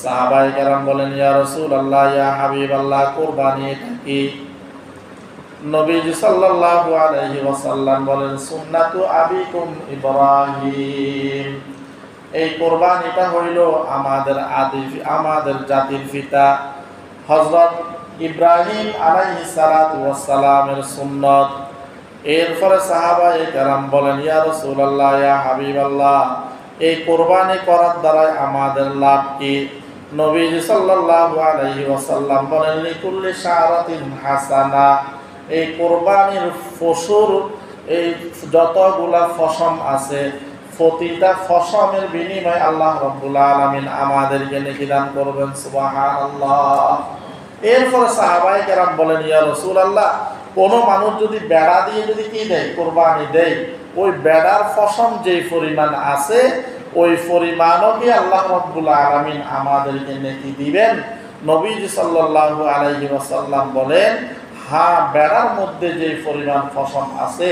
সাহাবায়ে কেরাম বলেন, ইয়া রাসূলুল্লাহ, ইয়া হাবিবাল্লাহ, কুরবানি কি? নবীজি সাল্লাল্লাহু আলাইহি ওয়াসাল্লাম বলেন, সুন্নাতু আবিকুম ইব্রাহিম। এই কুরবানিটা হইল আমাদের জাতির পিতা হযরত ইব্রাহিম আলাইহিস সালাতু ওয়াস সালামের সুন্নাত। এরপরে সাহাবায়ে কেরাম বলেন, ইয়া রাসূলুল্লাহ, ইয়া হাবিবাল্লাহ, এই কুরবানি করার দ্বারা আমাদের লাভ কি? নবীজি সাল্লাল্লাহু আলাইহি ওয়াসাল্লাম বলেন, লিকুল্লি শারাতিন হাসানা। এই কুরবানির পশুর এই যতগুলা ফসম আছে, প্রতিটা ফসমের বিনিময়ে আল্লাহ রাব্বুল আলামিন আমাদেরকে নেকি দান করবেন। সুবহানাল্লাহ। এরপরে সাহাবায়ে কেরাম বলেন, ইয়া রাসূলুল্লাহ, কোন মানুষ যদি বেড়া দিয়ে যদি কি দেয়, কুরবানি দেয়, ওই বেড়ার ফসম যেই পরিমাণ আছে ওই পরিমাণও কি আল্লাহ রাব্বুল আলামিন আমাদেরকে নেকি দিবেন? নবীজি সাল্লাল্লাহু আলাইহি ওয়াসাল্লাম বলেন, হ্যাঁ, বেড়ার মধ্যে যে পরিমাণ ফসম আছে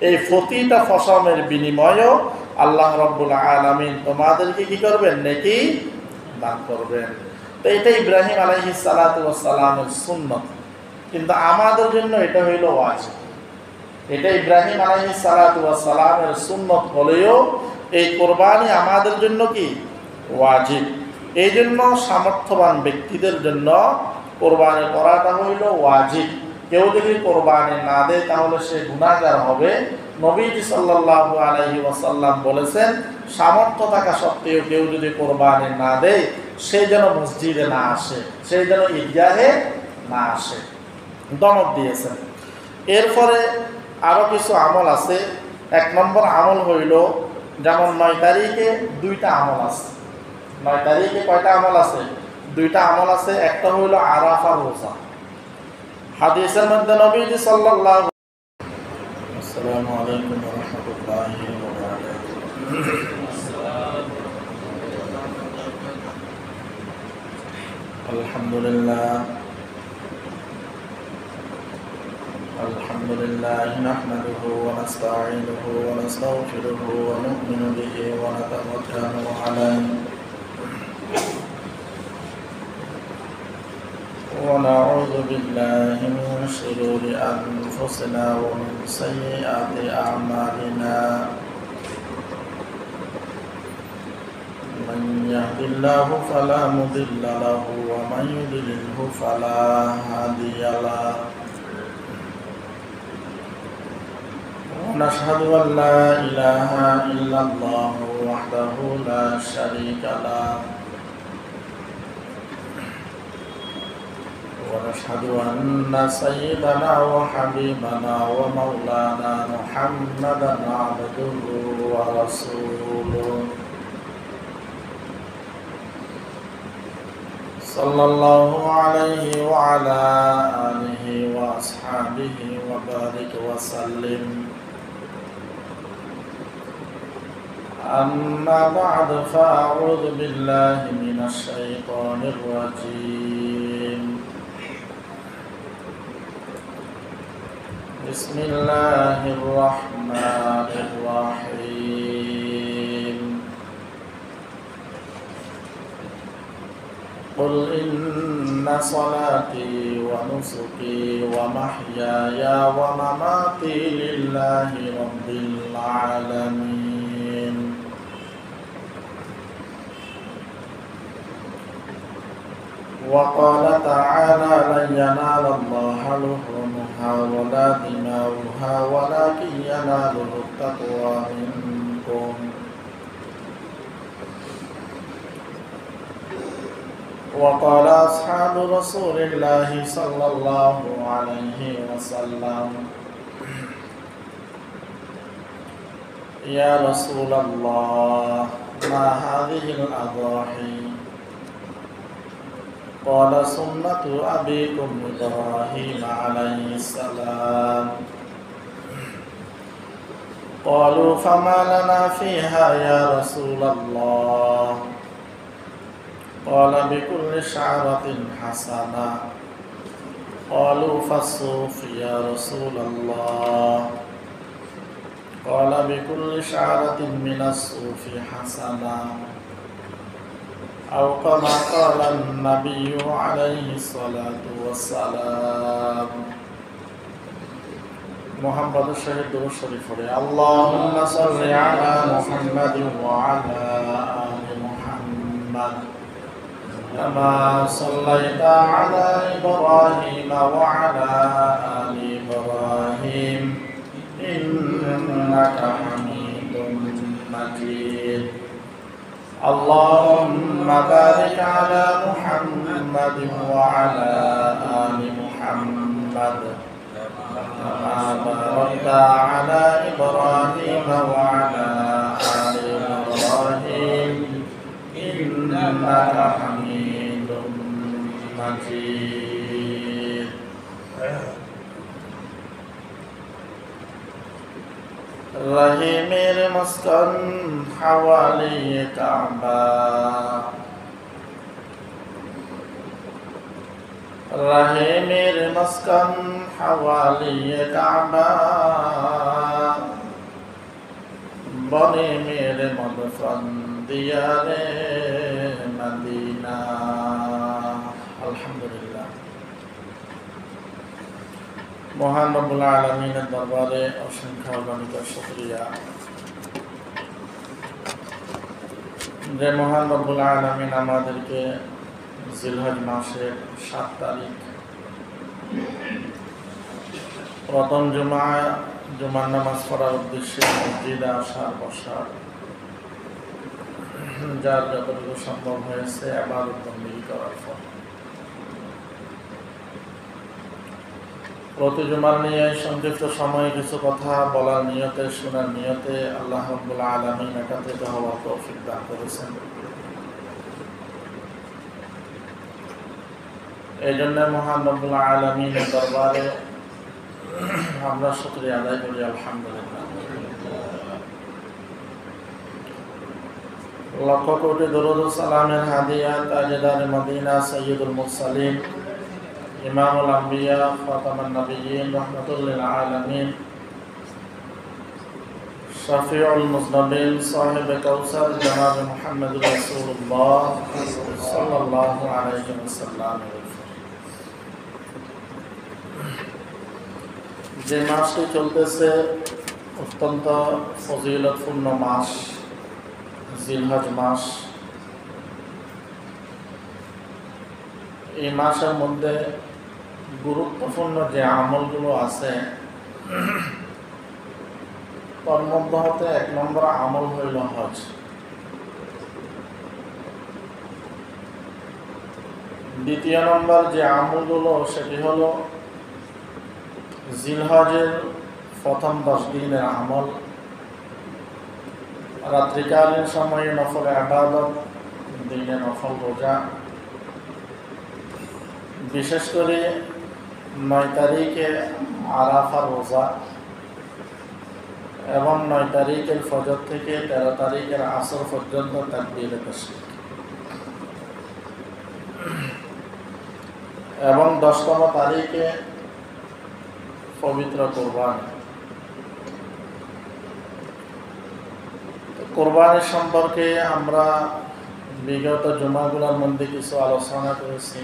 এই প্রতিটা ফসমের বিনিময়েও আল্লাহ রাব্বুল আলামিন তোমাদেরকে কি করবেন? নেকি দান করবেন। তো এটা ইব্রাহিম আলাইহিস সালাতু ওয়াস সালামের সুন্নাত, কিন্তু আমাদের জন্য এটা হইল ওয়াজিব। এটা ইব্রাহিম আলাইহিস সালাতু ওয়াস সালামের সুন্নাত হলেও এই কুরবানি আমাদের জন্য কি ওয়াজিব। এই জন্য সামর্থ্যবান ব্যক্তিদের জন্য কুরবানি করাটা হইল ওয়াজিব। কেউ যদি কুরবানি না দেয় তাহলে সে গুনাহগার হবে। নবীজি সাল্লাল্লাহু আলাইহি ওয়াসাল্লাম বলেছেন, সামর্থ্য থাকা সত্ত্বেও কেউ যদি কুরবানি না দেয় সে যেন মসজিদে না আসে, সে যেন ঈদগাহে না আসে, দমক দিয়েছেন। এরপরে আরো কিছু আমল আছে। 1 নম্বর আমল হইল, যেমন 9 তারিখে 2টা আমল আছে। 9 তারিখে কয়টা আমল আছে? 2টা আমল আছে। একটা হইল আরাফার রোজা। হাদিসের মধ্যে নবীজি সাল্লাল্লাহু আসসালামু আলাইকুম ওয়া রাহমাতুল্লাহি ওয়া বারাকাতুহু। আলহামদুলিল্লাহ নাহমাদুহু ওয়া নাস্তাঈনুহু ওয়া নাস্তাগফিরুহু ওয়া নু'মিনু বিহি ওয়া নাতাওয়াক্কালু আলাইহি ونعوذ بالله من شرور أنفسنا ومن سيئات أعمالنا من يهد الله فلا مضل له ومن يضلله فلا هادي له ونشهد أن لا إله إلا الله وحده لا شريك له ونشهد أن سيدنا وحبيبنا ومولانا محمدا عبده ورسوله صلى الله عليه وعلى آله وأصحابه وبارك وسلم. أما بعد، فأعوذ بالله من الشيطان الرجيم. بسم الله الرحمن الرحيم. قل إن صلاتي ونسكي ومحياي ومماتي لله رب العالمين. وقال تعالى: لن ينال الله لحومها ولا دماؤها ولكن يناله التقوى منكم. وقال أصحاب رسول الله صلى الله عليه وسلم: يا رسول الله، ما هذه الأضاحي؟ قال: سنة أبيكم إبراهيم عليه السلام. قالوا: فما لنا فيها يا رسول الله؟ قال: بكل شعرة حسنة. قالوا: فالصوف يا رسول الله؟ قال: بكل شعرة من الصوف حسنة. أو كما قال النبي عليه الصلاة والسلام محمد الشهيد الشريف اللهم صل على محمد وعلى آل محمد كما صليت على إبراهيم وعلى آل إبراهيم إنك حميد مجيد اللهم بارك على محمد وعلى آل محمد كما باركت على إبراهيم وعلى آل إبراهيم إنك حميد مجيد رحيم مسكن حوالي كعبة رحيم مسكن حوالي كعبة بني مير مدفن ديار مدينة الحمد لله মহান রব্বুল আলামিনের দরবারে অসংখ্য অগণিত শুকরিয়া যে মহান রব্বুল আলামিন আমাদেরকে জিলহজ মাসের 7 তারিখ প্রথম জুমার নামাজ পড়ার উদ্দেশ্যে মসজিদে আসার বসার যার যতটুকু সম্ভব হয়েছে ইবাদত বন্দেগী করার পর প্রতি জুমার নিয়ে সংক্ষিপ্ত সময়ে কিছু কথা বলার নিয়তে শোনার নিয়তে আল্লাহ রাব্বুল আলামিন একত্রিত হওয়ার তৌফিক দান করেছেন। এই জন্য মহান রব্বুল আলামিনের দরবারে আমরা শুকরিয়া আদায় করি আলহামদুলিল্লাহ। লক্ষ কোটি দরুদ ও সালামের হাদিয়া তাজদার মদিনা সাইয়্যিদুল মুরসালিন ইমামুল আম্বিয়া খাতামুন নবিয়্যিন রাহমাতুল লিল আলামিন শাফিউল মুজনবিন সাহিবে কাউসার জনাব মুহাম্মদুর রাসূলুল্লাহ সাল্লাল্লাহু আলাইহি ওয়াসাল্লাম। যে মাসটি চলতেছে অত্যন্ত ফজিলতপূর্ণ মাস জিলহজ মাস। এই মাসের মধ্যে গুরুত্বপূর্ণ যে আমলগুলো আছে তার মধ্যে হতে 1 নম্বর আমল হইল হজ। দ্বিতীয় নম্বর যে আমলগুলো সেটি হলো জিলহজের প্রথম 10 দিনের আমল, রাত্রিকালীন সময়ে নফল ইবাদত, দিনে নফল রোজা, বিশেষ করে 9 তারিখে আরাফার রোজা এবং 9 তারিখের ফজর থেকে 13 তারিখের আসর পর্যন্ত তাকবীরে তাশরিক এবং 10তম তারিখে পবিত্র কোরবানি। কোরবানি সম্পর্কে আমরা বিগত জুমাগুলোর মধ্যে কিছু আলোচনা করেছি।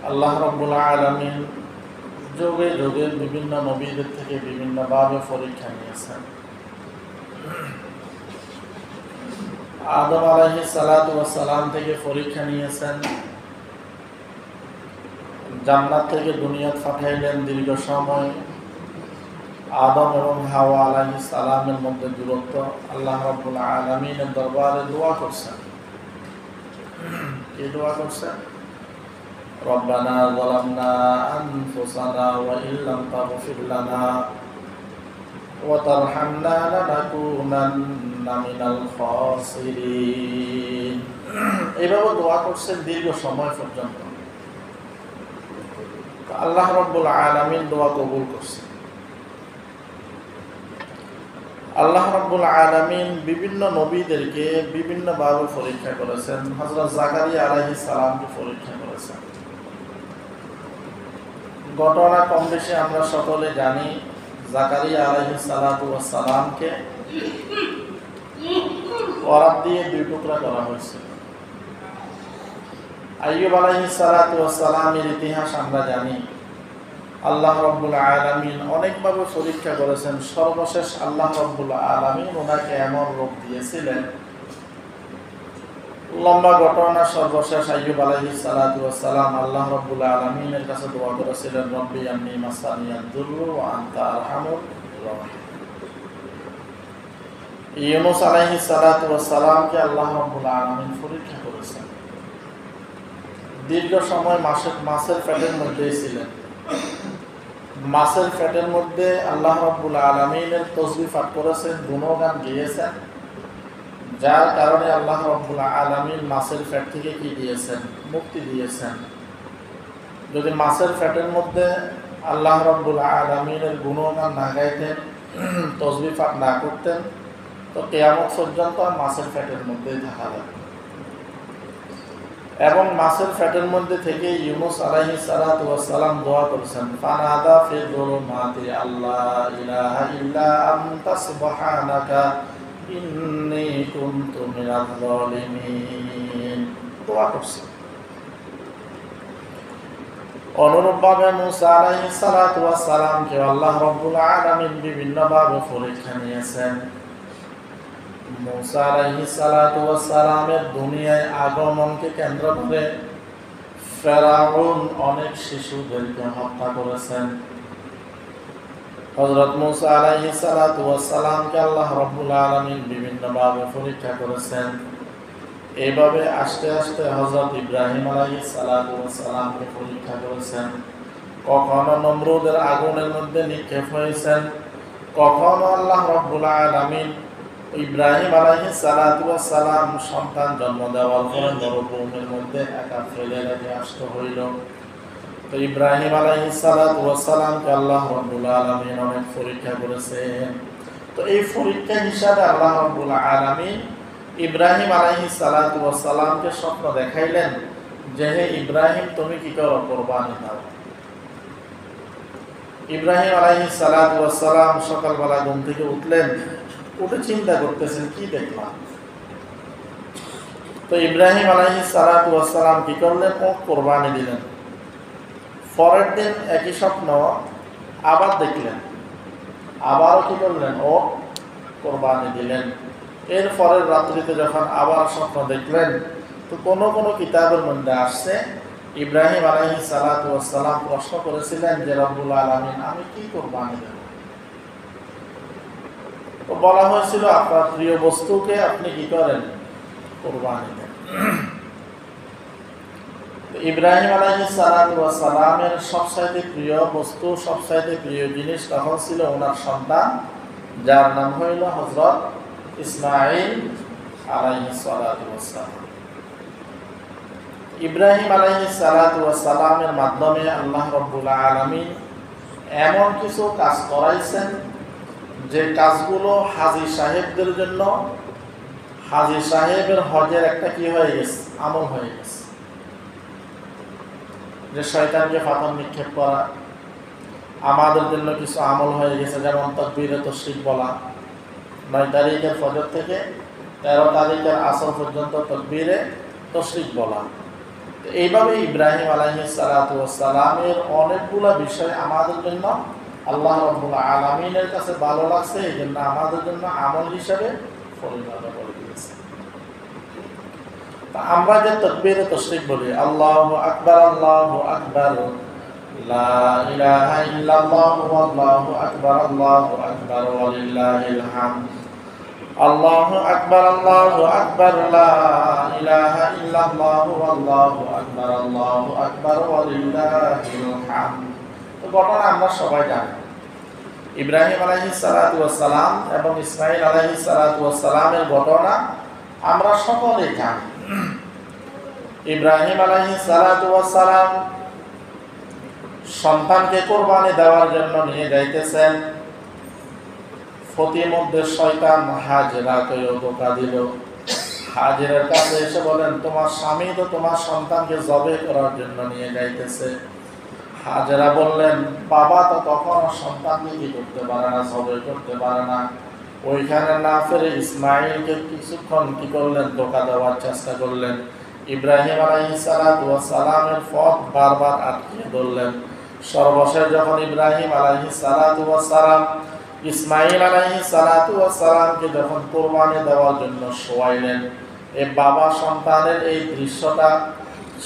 আল্লাহ রাব্বুল আলামিন যুগে যুগে বিভিন্ন নবীদের থেকে বিভিন্নভাবে পরীক্ষা নিয়েছেন। আদম আলাইহিস সালাতু ওয়াস সালাম থেকে পরীক্ষা নিয়েছেন, জান্নাত থেকে দুনিয়াত পাঠাইলেন দীর্ঘ সময়। আদম এবং হাওয়া আলাইহিস সালামের মধ্যে দূরত্ব, আল্লাহ রাব্বুল আলামিনের দরবারে দোয়া করছেন। কি দোয়া করছেন? রব্বানা যালামনা আনফুসানা ওয়া ইল্লাম তাগফির লানা ওয়া তারহামনা লানাকুনান্না মিনাল খাসিরিন। এইভাবে দোয়া করছেন দীর্ঘ সময় পর্যন্ত। আল্লাহ রাব্বুল আলামিন দোয়া কবুল করছেন। আল্লাহ রাব্বুল আলামিন বিভিন্ন নবীদেরকে বিভিন্নভাবে পরীক্ষা করেছেন। হযরত জাকারিয়া আলাইহিস সালামকে পরীক্ষা করেছেন। ঘটনা কম বেশি আমরা সকলে জানি। জাকারিয়া আলাইহিস সালাতু ওয়াস সালামকে ওরাব দিয়ে 2 টুকরা করা হয়েছে। আইয়ুব আলাইহিস সালাতু ওয়াস সালামের ইতিহাস আমরা জানি। আল্লাহ রাব্বুল আলামিন অনেকভাবে পরীক্ষা করেছেন। সর্বশেষ আল্লাহ রাব্বুল আলামিন ওনাকে এমন রোগ দিয়েছিলেন, লম্বা ঘটনা। সর্বশেষ আইয়ুব আলাইহিস সালাতু ওয়াস সালাম আল্লাহ রাব্বুল আলামিনের কাছে দোয়া করেছিলেন, রব্বি আন্নী মাসানিয়াদ দুররু ওয়া আনতা আরহামুর রাহিম। ইউনূস আলাইহিস সালাতু ওয়াস সালামকে আল্লাহ রাব্বুল আলামিন পরীক্ষা করেছেন। দীর্ঘ সময় মাছের পেটের মধ্যেই ছিলেন। মাছের পেটের মধ্যে আল্লাহ রাব্বুল আলামিনের তাসবিহ পাঠ করেছেন, গুণগান গেয়েছেন, যার কারণে আল্লাহ রাব্বুল আলামিন মাছের পেট থেকে কি দিয়েছেন? মুক্তি দিয়েছেন। যদি মাছের পেটের মধ্যে আল্লাহ রাব্বুল আলামিনের গুণগান না গাইতেন, তাসবিহ পাঠ না করতেন, তো কিয়ামত পর্যন্ত মাছের পেটের মধ্যেই থাকা লাগবে। এবং মাছের পেটের মধ্যে থেকে ইউনূস আলাইহিস সালাতু ওয়াস সালাম দোয়া করেছেন, ফানাদা ফি যুলুমাতি আল্লা ইলাহা ইল্লা আনতা সুবহানাকা ইন্নী কুনতু মিনাজ জালিমিন, দোয়া করছেন। অনুরূপভাবে মুসা আলাইহিস সালাতু ওয়াস সালামকে আল্লাহ রাব্বুল আলামিন বিভিন্নভাবে পরীক্ষা নিয়েছেন। মুসা আলাইহিস সালাতু ওয়াস সালামের দুনিয়ায় আগমনকে কেন্দ্র করে ফেরাউন অনেক শিশুদেরকে হত্যা করেছেন। হযরত মুসা আলাইহিস সালাতু ওয়াস সালামকে আল্লাহ রাব্বুল আলামিন বিভিন্নভাবে পরীক্ষা করেছেন। এইভাবে আস্তে আস্তে হযরত ইব্রাহিম আলাইহিস সালাতু ওয়াস সালামকে পরীক্ষা করেছেন। কখনো নমরুদের আগুনের মধ্যে নিক্ষেপ হয়েছেন, কখনো আল্লাহ রাব্বুল আলামিন ইব্রাহিম আলাইহিস সালাতু ওয়াস সালাম সন্তান জন্ম দেওয়ার পরে মরুভূমির মধ্যে একা ফেলে রেখে আসতে হইল। তো ইব্রাহিম আলাইহিস সালাতু ওয়াস সালামকে আল্লাহ রাব্বুল আলামিন অনেক পরীক্ষা করেছেন। তো এই পরীক্ষা হিসাবে আল্লাহ রাব্বুল আলামিন ইব্রাহিম আলাইহিস সালাতু ওয়াস সালামকে স্বপ্ন দেখাইলেন যে, হে ইব্রাহিম, তুমি কি করো? কুরবানি দাও। ইব্রাহিম আলাইহিস সালাতু ওয়াস সালাম সকালবেলা ঘুম থেকে উঠলেন, উঠে চিন্তা করতেছেন কি দেখলাম। তো ইব্রাহিম আলাইহিস সালাতু ওয়াস সালাম কি করলেন? ও কুরবানি দিলেন। পরের দিন একই স্বপ্ন আবার দেখলেন, আবারও কি করলেন? ও কুরবানি দিলেন। এর পরের রাত্রিতে যখন আবার স্বপ্ন দেখলেন, তো কোন কোন কিতাবের মধ্যে আসছে ইব্রাহিম আলাইহিস সালাতু ওয়াস সালাম প্রশ্ন করেছিলেন যে, রব্বুল আলামিন, আমি কি কুরবানি দেব? তো বলা হয়েছিল, আপনার প্রিয় বস্তুকে আপনি কি করেন? কুরবানি দেন। ইব্রাহিম আলাইহিস সালাতু ওয়াস সালামের সবচাইতে প্রিয় বস্তু, সবচাইতে প্রিয় জিনিস তখন ছিল ওনার সন্তান, যার নাম হইল হযরত ইসমাঈল আলাইহিস সালাতু ওয়াস সালাম। ইব্রাহিম আলাইহিস সালাতু ওয়াস সালামের মাধ্যমে আল্লাহ রাব্বুল আলামিন এমন কিছু কাজ করাইছেন যে কাজগুলো হাজী সাহেবদের জন্য, হাজী সাহেবের হজের একটা কি হয়ে গেছে? আমল হয়ে গেছে। যে শয়তানকে পাথর নিক্ষেপ করা আমাদের জন্য কিছু আমল হয়ে গেছে, যেমন তাকবীরে তাশরিক বলা। 9 তারিখের ফজর থেকে 13 তারিখের আসর পর্যন্ত তাকবীরে তাশরিক বলা। এইভাবে ইব্রাহিম আলাইহিস সালাতু ওয়াস সালামের অনেকগুলো বিষয় আমাদের জন্য আল্লাহ রাব্বুল আলামিনের কাছে ভালো লাগছে, এই জন্য আমাদের জন্য আমল হিসেবে পরিণত করে দিয়েছে। তা আমরা যে তাকবীরে তাশরিক বলি, আল্লাহু আকবার, আল্লাহু আকবার, লা ইলাহা ইল্লাল্লাহু আল্লাহু আকবার, আল্লাহু আকবার ওয়া লিল্লাহিল হামদ, আল্লাহু আকবার, আল্লাহু আকবার, লা ইলাহা ইল্লাল্লাহু আল্লাহু আকবার, আল্লাহু আকবার ওয়া লিল্লাহিল হামদ। তো ঘটনা আমরা সবাই জানি। ইব্রাহিম আলাইহিস সালাতু ওয়াস সালাম এবং ইসমাঈল আলাইহিস সালাতু ওয়াস সালামের ঘটনা আমরা সকলেই জানি। ইব্রাহিম আলাইহিস সালাতু ওয়াস সালাম সন্তানকে কুরবানি দেওয়ার জন্য নিয়ে যাইতেছেন। প্রতিমধ্যে শয়তান হাজেরাকেও ধোঁকা দিল। হাজেরার কাছে এসে বলেন, তোমার স্বামী তো তোমার সন্তানকে জবে করার জন্য নিয়ে যাইতেছে। হাজেরা বললেন, বাবা তো কখনো সন্তানকে কি করতে পারে না, জবে করতে পারে না। ওইখানে না ফিরে ইসমাঈলকে কিছুক্ষণ কি করলেন, ধোঁকা দেওয়ার চেষ্টা করলেন। ইব্রাহিম আলাইহিস সালাতু ওয়াস সালামের পথ বারবার আটকে ধরলেন। সর্বশেষ যখন ইব্রাহিম আলাইহিস সালাতু ওয়াস সালাম ইসমাঈল আলাইহিস সালাতু ওয়াস সালামকে যখন কুরবানি দেওয়ার জন্য শোয়াইলেন, এই বাবা সন্তানের এই দৃশ্যটা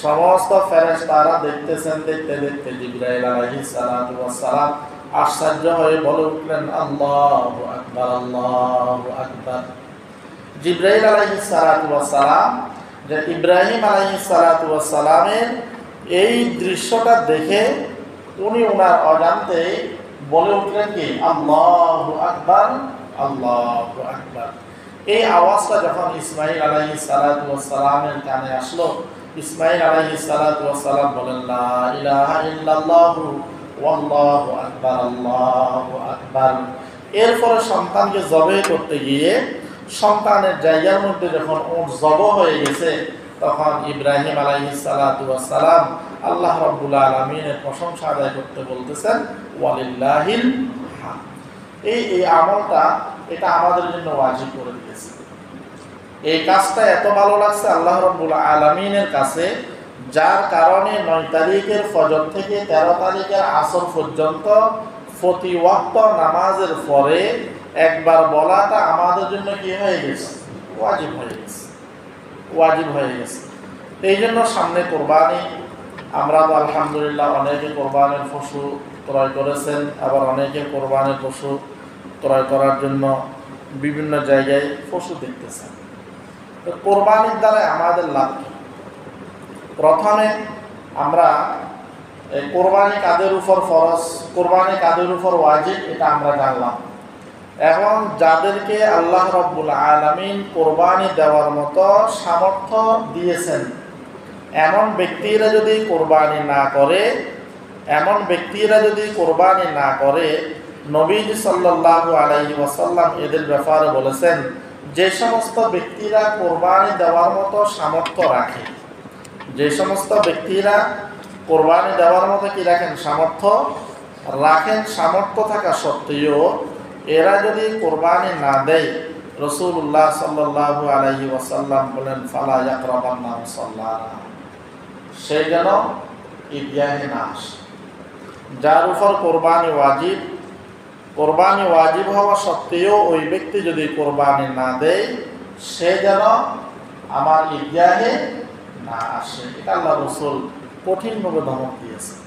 সমস্ত ফেরেশতারা দেখতেছেন। দেখতে দেখতে জিবরাইল আলাইহিস সালাতু ওয়াস সালাম আশ্চর্য হয়ে বলে উঠলেন, আল্লাহু আকবার, আল্লাহু আকবার। জিবরাইল আলাইহিস সালাতু ওয়াস সালাম যে ইব্রাহিম আলাইহিস সালাতু ওয়াস সালামের এই দৃশ্যটা দেখে উনি ওনার অজান্তে বলে উঠলেন কি, আল্লাহু আকবার, আল্লাহু আকবার। এই আওয়াজটা যখন ইসমাঈল আলাইহিস সালাতু ওয়াস সালামের কানে আসলো, ইসমাঈল আলাইহিস সালাতু ওয়াস সালাম বলেন, লা ইলাহা ইল্লাল্লাহু ওয়াল্লাহু আকবার, আল্লাহু আকবার। এরপরে সন্তানকে জবাই করতে গিয়ে সন্তানের জায়গার মধ্যে যখন উট জবাই হয়ে গেছে, তখন ইব্রাহিম আলাইহিস সালাতু ওয়াস সালাম আল্লাহ রাব্বুল আলামিনের প্রশংসা আদায় করতে বলতেছেন, ওয়ালিল্লাহিল হামদ। এই আমলটা এটা আমাদের জন্য ওয়াজিব করে দিয়েছে। এই কাজটা এত ভালো লাগছে আল্লাহ রাব্বুল আলামিনের কাছে, যার কারণে 9 তারিখের ফজর থেকে 13 তারিখের আসর পর্যন্ত প্রতি ওয়াক্ত নামাজের পরে একবার বলাটা আমাদের জন্য কি হয়ে গেছে, ওয়াজিব হয়ে গেছে, ওয়াজিব হয়ে গেছে। এই জন্য সামনে কোরবানি, আমরা তো আলহামদুলিল্লাহ অনেকে কোরবানির পশু ক্রয় করেছেন, আবার অনেকে কোরবানির পশু ক্রয় করার জন্য বিভিন্ন জায়গায় পশু দেখতেছেন। তো কোরবানির দ্বারা আমাদের লাভ কি? প্রথমে আমরা কোরবানি কাদের উপর ফরজ, কোরবানি কাদের উপর ওয়াজিব, এটা আমরা জানলাম। এখন যাদেরকে আল্লাহ রাব্বুল আলামিন কোরবানি দেওয়ার মতো সামর্থ্য দিয়েছেন, এমন ব্যক্তিরা যদি কোরবানি না করে, এমন ব্যক্তিরা যদি কোরবানি না করে, নবীজি সাল্লাল্লাহু আলাইহি ওয়াসাল্লাম এদের ব্যাপারে বলেছেন, যে সমস্ত ব্যক্তিরা কোরবানি দেওয়ার মতো সামর্থ্য রাখে, যে সমস্ত ব্যক্তিরা কোরবানি দেওয়ার মতো কি রাখেন, সামর্থ্য রাখেন, সামর্থ্য থাকা সত্ত্বেও এরা যদি কোরবানি না দেয়, রাসূলুল্লাহ সাল্লাল্লাহু আলাইহি ওয়াসাল্লাম বলেন, ফালা ইয়াকরাবান্না মুসাল্লানা, সে যেন ঈদগাহে না আসে। যার উপর কোরবানি ওয়াজিব, কোরবানি ওয়াজিব হওয়া সত্ত্বেও ওই ব্যক্তি যদি কোরবানি না দেয়, সে যেন আমার ঈদগাহে না আসে। এটা আল্লাহ রাসূল কঠিনভাবে ধমক দিয়েছেন।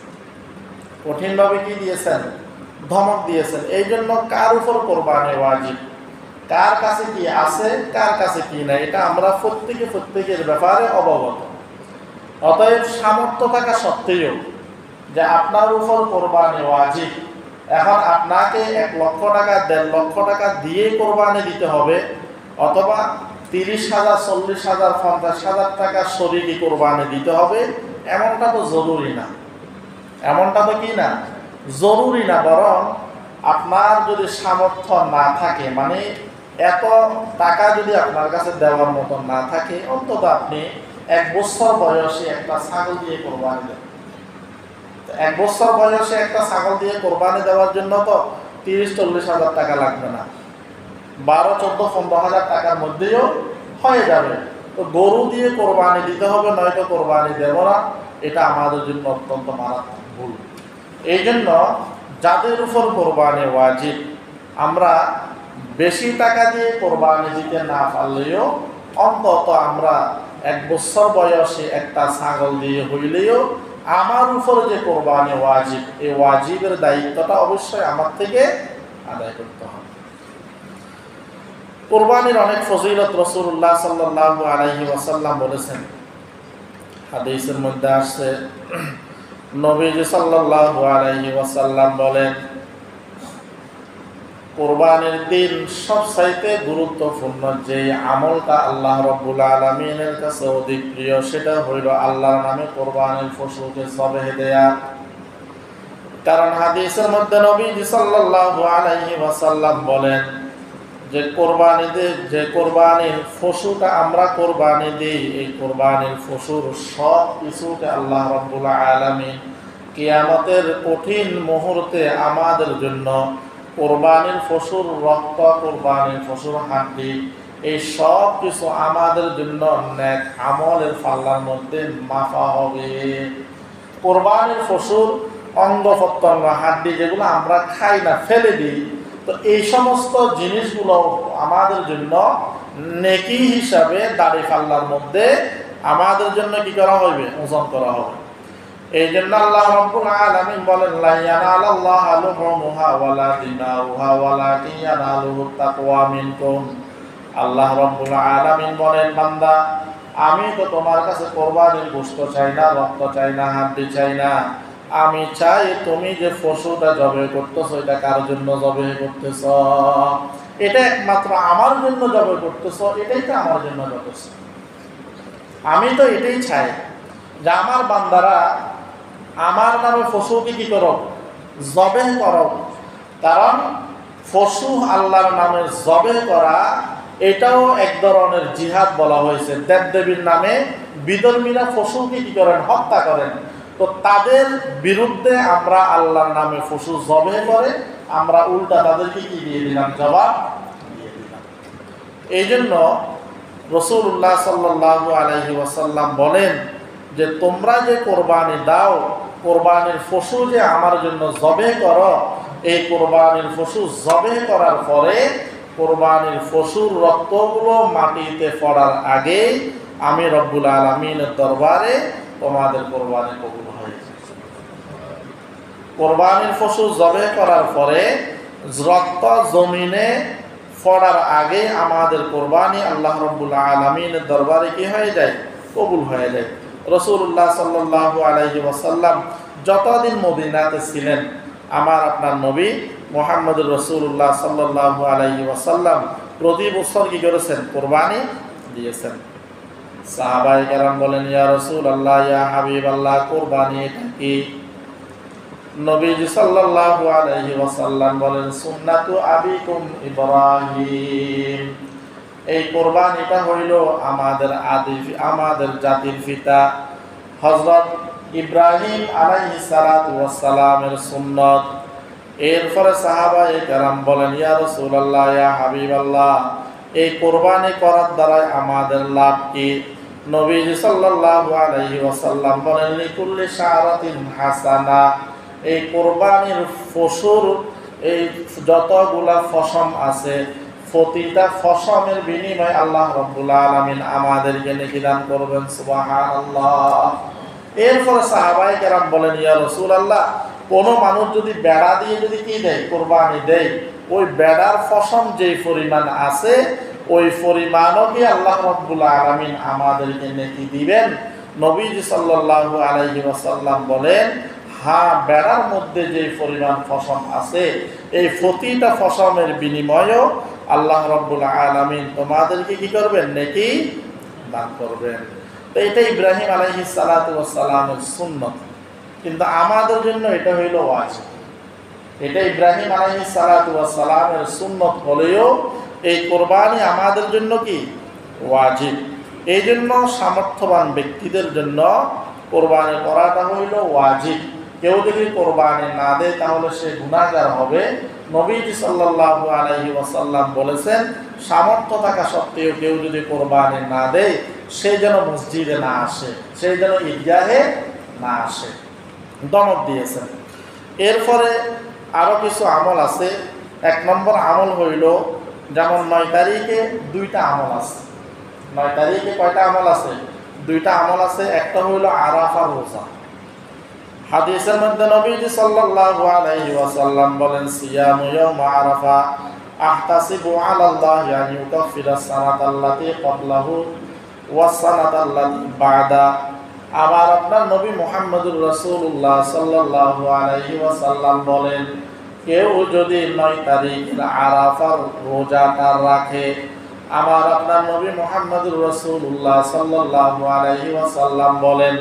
কঠিনভাবে কি দিয়েছেন, ধমক দিয়েছেন। এই জন্য কার উপর কোরবানি ওয়াজিব, কার কাছে কি আছে, কার কাছে কি নাই, এটা আমরা প্রত্যেকের ব্যাপারে অবগত। অতএব সামর্থ্য থাকা সত্ত্বেও যে আপনার উপর কোরবানি ওয়াজিব, এখন আপনাকে 1 লক্ষ টাকা 1.5 লক্ষ টাকা দিয়ে কোরবানি দিতে হবে, অথবা 30,000 40,000 50,000 টাকা শরীকি কোরবানি দিতে হবে, এমনটা তো জরুরি না। এমনটা তো কি না, জরুরি না। বরং আপনার যদি সামর্থ্য না থাকে, মানে এত টাকা যদি আপনার কাছে দেওয়ার মতো না থাকে, অন্তত আপনি 1 বছর বয়সে একটা ছাগল দিয়ে কোরবানি দেন। 1 বছর বয়সে একটা ছাগল দিয়ে কোরবানি দেওয়ার জন্য তো 30-40,000 টাকা লাগবে না, 12-14-15,000 টাকার মধ্যেও হয়ে যাবে। তো গরু দিয়ে কোরবানি দিতে হবে, নয়তো কোরবানি দেব না, এটা আমাদের জন্য অত্যন্ত মারাত্মক ভুল। এই জন্য যাদের উপর কোরবানি ওয়াজিব, আমরা বেশি টাকা দিয়ে কোরবানি দিতে না পারলেও অন্তত আমরা 1 বছর বয়সে একটা ছাগল দিয়ে হইলেও আমার উপর যে কোরবানি ওয়াজিব, এই ওয়াজিবের দায়িত্বটা অবশ্যই আমার থেকে আদায় করতে হবে। কোরবানির অনেক ফজিলত রাসূলুল্লাহ সাল্লাল্লাহু আলাইহি ওয়াসাল্লাম বলেছেন। হাদিসের মধ্যে আসছে, নবীজি সাল্লাল্লাহু আলাইহি ওয়াসাল্লাম বলেন, কোরবানির দিন সবচাইতে গুরুত্বপূর্ণ যে আমলটা আল্লাহ রাব্বুল আলামিনের কাছে অধিক প্রিয়, সেটা হইল আল্লাহর নামে কোরবানির পশুকে জবাই দেয়া। কারণ হাদিসের মধ্যে নবীজি সাল্লাল্লাহু আলাইহি ওয়াসাল্লাম বলেন যে কোরবানির পশুটা আমরা কোরবানি দিই, এই কোরবানির পশুর সব কিছুকে আল্লাহ রাব্বুল আলামিন কিয়ামতের কঠিন মুহূর্তে আমাদের জন্য কোরবানির পশুর রক্ত, কোরবানির পশুর হাড্ডি, এই সব কিছু আমাদের জন্য নেক আমলের পাল্লার মধ্যে মাপা হবে। কোরবানির পশুর অঙ্গ প্রত্যঙ্গ, হাড্ডি যেগুলো আমরা খাই না, ফেলে দিই, তো এই সমস্ত জিনিসগুলো আমাদের জন্য নেকি হিসাবে দাড়ি পাল্লার মধ্যে আমাদের জন্য কি করা হবে? ওজন করা হবে। এই জন্য আল্লাহ রাব্বুল আলামিন বলেন, লা ইয়ানালাল্লাহু লুহুমুহা ওয়ালা দিমাউহা ওয়ালাকিন ইয়ানালুহুত তাকওয়া মিনকুম। আল্লাহ রাব্বুল আলামিন বলেন, বান্দা, আমি তো তোমার কাছে কোরবানির গোশত চাই না, রক্ত চাই না, হাড্ডি চাই না। আমি চাই তুমি যে পশুটা জবাই করতেছো, এটা কার জন্য জবাই করতেছো? এটা একমাত্র আমার জন্য জবাই করতেছো, এটাই তো আমার জন্য যথেষ্ট। আমি তো এটাই চাই যে আমার বান্দারা আমার নামে পশুকে কি করো? জবাই করো। কারণ পশু আল্লাহর নামে জবাই করা এটাও এক ধরনের জিহাদ বলা হয়েছে। দেবদেবীর নামে বিধর্মীরা পশুকে কি করেন? হত্যা করেন। তো তাদের বিরুদ্ধে আমরা আল্লাহর নামে পশু জবাই করে আমরা উল্টা তাদেরকে কি দিয়ে দিলাম? জবাব দিয়ে দিলাম। এই জন্য রাসূলুল্লাহ সাল্লাল্লাহু আলাইহি ওয়াসাল্লাম বলেন যে তোমরা যে কোরবানি দাও, কোরবানির পশু যে আমার জন্য জবাই করো, এই কোরবানির পশু জবাই করার পরে কোরবানির পশুর রক্তগুলো মাটিতে পড়ার আগে আমি রব্বুল আলামিনের দরবারে তোমাদের কোরবানি কবুল হয়ে যাবে। কোরবানির পশু জবাই করার পরে রক্ত জমিনে পড়ার আগে আমাদের কোরবানি আল্লাহ রব্বুল আলামিনের দরবারে কি হয়ে যায়? কবুল হয়ে যায়। রাসূলুল্লাহ সাল্লাল্লাহু আলাইহি ওয়াসাল্লাম যতদিন মদিনাতে ছিলেন, আমার আপনার নবী মুহাম্মদুর রাসূলুল্লাহ সাল্লাল্লাহু আলাইহি ওয়াসাল্লাম প্রতি বছর কি করেছেন? কোরবানি দিয়েছেন। সাহাবায়ে কেরাম বলেন, ইয়া রাসূলুল্লাহ, ইয়া হাবিবাল্লাহ, কোরবানি এটা কি? নবীজি সাল্লাল্লাহু আলাইহি ওয়াসাল্লাম বলেন, সুন্নাতু আবিকুম ইব্রাহিম। এই কোরবানিটা হইল আমাদের জাতির পিতা হযরত ইব্রাহিম আলাইহিস সালাতু ওয়াস সালামের সুন্নাত। এরপরে সাহাবায়ে কেরাম বলেন, ইয়া রাসূলুল্লাহ, ইয়া হাবিবাল্লাহ, এই কোরবানি করার দ্বারা আমাদের লাভ কি? নবীজি সাল্লাল্লাহু আলাইহি ওয়াসাল্লাম বলেন, লিকুল্লি শারাতিন হাসানা। এই কোরবানির পশুর এই যতগুলা ফসম আছে, প্রতিটা ফসমের বিনিময়ে আল্লাহ রাব্বুল আলামিন আমাদেরকে নেকি দান করবেন। সুবহানাল্লাহ। এরপরে সাহাবায়ে কেরাম বলেন, ইয়া রাসূলুল্লাহ, কোন মানুষ যদি বেড়া দিয়ে যদি কি দেয়? কোরবানি দেয়, ওই বেড়ার ফসম যেই পরিমাণ আছে ওই পরিমাণও কি আল্লাহ রাব্বুল আলামিন আমাদেরকে নেকি দিবেন? নবীজি সাল্লাল্লাহু আলাইহি ওয়াসাল্লাম বলেন, হ্যাঁ, বেড়ার মধ্যে যে পরিমাণ ফসম আছে এই প্রতিটা ফসমের বিনিময়েও আল্লাহ রাব্বুল আলামিন তোমাদেরকে কি করবেন? নেকি দান করবেন। তো এটা ইব্রাহিম আলাইহিস সালাতু ওয়াস সালামের সুন্নাত, কিন্তু আমাদের জন্য এটা হইল ওয়াজিব। এটা ইব্রাহিম আলাইহিস সালাতু ওয়াস সালামের সুন্নাত হলেও এই কোরবানি আমাদের জন্য কি? ওয়াজিব। এই জন্য সামর্থ্যবান ব্যক্তিদের জন্য কোরবানি করাটা হইল ওয়াজিব। কেউ যদি কোরবানি না দেয় তাহলে সে গুনাহগার হবে। নবীজি সাল্লাল্লাহু আলাইহি ওয়াসাল্লাম বলেছেন, সামর্থ্য থাকা সত্ত্বেও কেউ যদি কোরবানি না দেয় সে যেন মসজিদে না আসে, সে যেন ঈদগাহে না আসে, দমক দিয়েছেন। এরপরে আরো কিছু আমল আছে। এক নম্বর আমল হইল, যেমন 9 তারিখে 2টা আমল আছে। 9 তারিখে কয়টা আমল আছে? 2টা আমল আছে। একটা হইল আরাফার রোজা। হাদিসের মধ্যে নবীজি সাল্লাল্লাহু আলাইহি ওয়াসাল্লাম বলেন, সিয়ামু ইয়াউম আরাফা আহতাসিবু আলাল্লাহি আন ইউকাফিরা সানাতাল্লাতী ক্বাবলাহু ওয়াস সানাতাল্লাতী বা'দা। আবার আপনার নবী মুহাম্মদুর রাসূলুল্লাহ সাল্লাল্লাহু আলাইহি ওয়াসাল্লাম বলেন, কেউ যদি 9 তারিখের আরাফার রোজাটা রাখে, আমার আপনার নবী মুহাম্মদুর রাসূলুল্লাহ সাল্লাল্লাহু আলাইহি ওয়াসাল্লাম বলেন,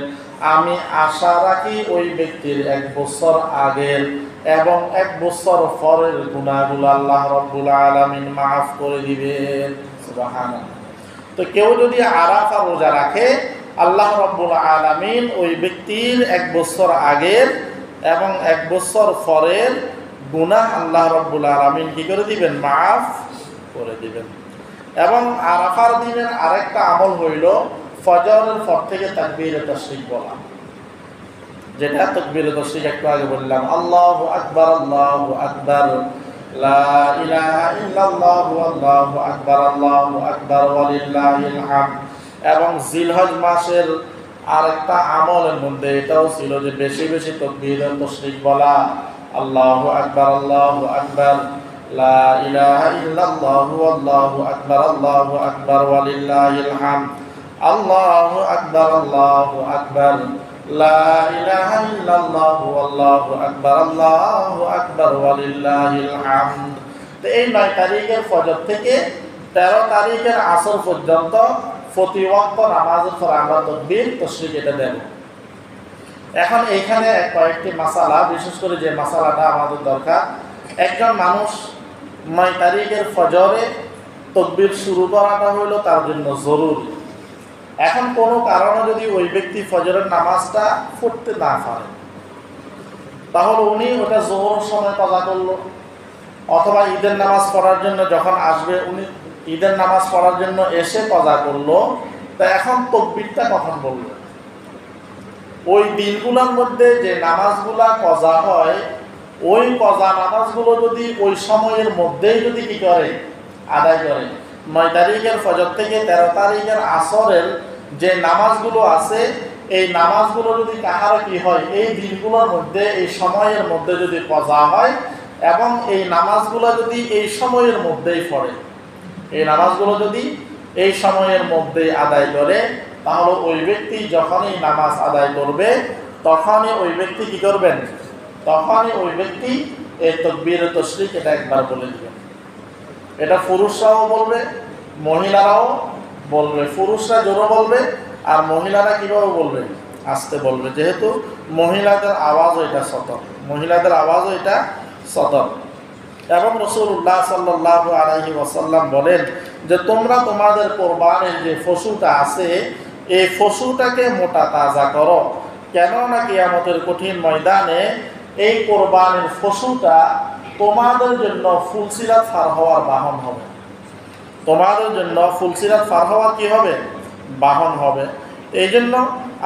আমি আশা রাখি ওই ব্যক্তির 1 বছর আগের এবং 1 বছর পরের গুনাহগুলো আল্লাহ রাব্বুল আলামিন মাফ করে দিবেন। সুবহানাল্লাহ। তো কেউ যদি আরাফা রোজা রাখে, আল্লাহ রাব্বুল আলামিন ওই ব্যক্তির 1 বছর আগের এবং 1 বছর পরের গুনাহ আল্লাহ রাব্বুল আলামিন কি করে দিবেন? মাফ করে দিবেন। এবং আরাফার দিনের আরেকটা আমল হইল ফজরের পর থেকে তাকবীরে তাশরিক বলা, যেটা তাকবীরে তাশরিক একটু আগে বললাম, আল্লাহু আকবার আল্লাহু আকবার, লা ইলাহা ইল্লাল্লাহু আল্লাহু আকবার ওয়ালিল্লাহিল হামদ। এবং জিলহজ মাসের আরেকটা আমলের মধ্যে এটাও ছিল যে বেশি বেশি তাকবীরে তাশরিক বলা, আল্লাহু আকবার লা ইলাহা ইল্লাল্লাহু আল্লাহু আকবার ওয়ালিল্লাহিল হামদ, আল্লাহু আকবার লা ইলাহা ইল্লাল্লাহু আল্লাহু আকবার ওয়ালিল্লাহিল হামদ। তো এই 9 তারিখের ফজর থেকে 13 তারিখের আসর পর্যন্ত প্রতি ওয়াক্ত নামাজের পর আমরা তাকবীর তাশরিক এটা দেব। এখন এখানে কয়েকটি মাসালা, বিশেষ করে যে মাসালাটা আমাদের দরকার, একজন মানুষ 9 তারিখের ফজরে তাকবীর শুরু করাটা হলো তার জন্য জরুরি। এখন কোনো কারণে যদি ওই ব্যক্তি ফজরের নামাজটা পড়তে না পারে, তাহলে উনি ওটা জোহরের সময় কাজা করলো, অথবা ঈদের নামাজ পড়ার জন্য যখন আসবে উনি ঈদের নামাজ পড়ার জন্য এসে কাজা করলো, তা এখন তাকবীরটা কখন বললো? ওই দিনগুলোর মধ্যে যে নামাজগুলা কাজা হয়, ওই কাজা নামাজগুলো যদি ওই সময়ের মধ্যেই যদি কি করে আদায় করে, 9 তারিখের ফজর থেকে 13 তারিখের আসরের যে নামাজগুলো আছে, এই নামাজগুলো যদি কাহার কি হয় এই দিনগুলোর মধ্যে এই সময়ের মধ্যে যদি কাজা হয় এবং এই নামাজগুলো যদি এই সময়ের মধ্যেই পড়ে, এই নামাজগুলো যদি এই সময়ের মধ্যে আদায় করে, তাহলে ওই ব্যক্তি যখনই নামাজ আদায় করবে তখনই ওই ব্যক্তি কি করবেন? তখনই ওই ব্যক্তি এই তাকবীরে তাশরিক এটা একবার বলে দিবেন। এটা পুরুষরাও বলবে, মহিলারাও বলবে। পুরুষরা জোরে বলবে আর মহিলারা কিভাবে বলবে? আস্তে বলবে, যেহেতু মহিলাদের আওয়াজও এটা সতর্ক, মহিলাদের আওয়াজও এটা সতর্ক। এবং রাসূলুল্লাহ সাল্লাল্লাহু আলাইহি ওয়াসাল্লাম বলেন যে তোমরা তোমাদের কোরবানির যে পশুটা আছে এই পশুটাকে মোটা তাজা করো, কেননা কিয়ামতের কঠিন ময়দানে এই কোরবানির পশুটা তোমাদের জন্য ফুলসিরাত পার হওয়ার বাহন হবে। তোমাদের জন্য ফুলসিরাত পার হওয়ার কি হবে? বাহন হবে। এই জন্য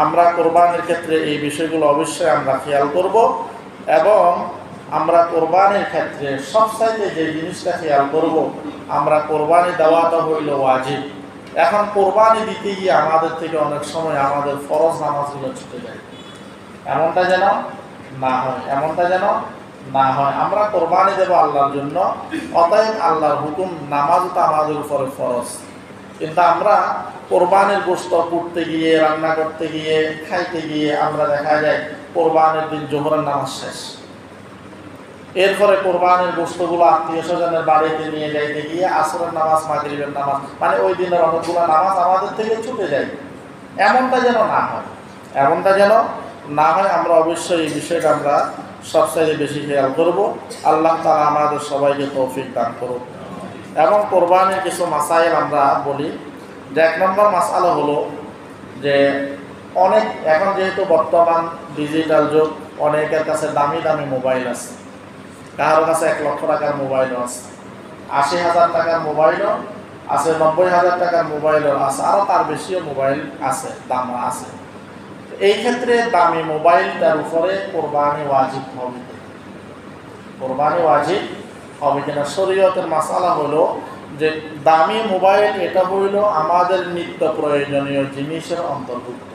আমরা কোরবানির ক্ষেত্রে এই বিষয়গুলো অবশ্যই আমরা খেয়াল করব। এবং আমরা কোরবানির ক্ষেত্রে সবচাইতে যে জিনিসটা খেয়াল করব, আমরা কোরবানি দেওয়াটা হইল ওয়াজিব। এখন কোরবানি দিতে গিয়ে আমাদের থেকে অনেক সময় আমাদের ফরজ নামাজগুলো ছুটে যায়, এমনটা যেন না হয়, এমনটা যেন না হয়। আমরা কোরবানি দেব আল্লাহর জন্য, অতএব আল্লাহর হুকুম নামাজ তো আমাদের উপরে ফরজ, কিন্তু আমরা কোরবানির গোশত কুটতে গিয়ে, রান্না করতে গিয়ে, খাইতে গিয়ে আমরা দেখা যায় কোরবানির দিন জোহরের নামাজ শেষ, এরপরে কোরবানির গোশতগুলো আত্মীয় স্বজনের বাড়িতে নিয়ে যাইতে গিয়ে আসরের নামাজ, মাগরিবের নামাজ, মানে ওই দিনের অনেকগুলো নামাজ আমাদের থেকে ছুটে যায়। এমনটা যেন না হয়, এমনটা যেন না হয়। আমরা অবশ্যই এই বিষয়টা আমরা সবচাইতে বেশি খেয়াল করব। আল্লাহ তাআলা আমাদের সবাইকে তৌফিক দান করুক। এবং কোরবানির কিছু মাসাইল আমরা বলি। যে 1 নম্বর মাসালা হলো যে অনেক, এখন যেহেতু বর্তমান ডিজিটাল যুগ, অনেকের কাছে দামি দামি মোবাইল আছে, কারোর কাছে 1 লক্ষ টাকার মোবাইলও আছে, 80,000 টাকার মোবাইলও আছে, 90,000 টাকার মোবাইলও আছে, আরও তার বেশিও মোবাইল আছে, দাম আছে। এই ক্ষেত্রে দামি মোবাইলটার উপরে কোরবানি ওয়াজিব হবে, কোরবানি ওয়াজিব হবে কিনা? শরীয়তের মাসালা হলো যে দামি মোবাইল এটা হইল আমাদের নিত্য প্রয়োজনীয় জিনিসের অন্তর্ভুক্ত।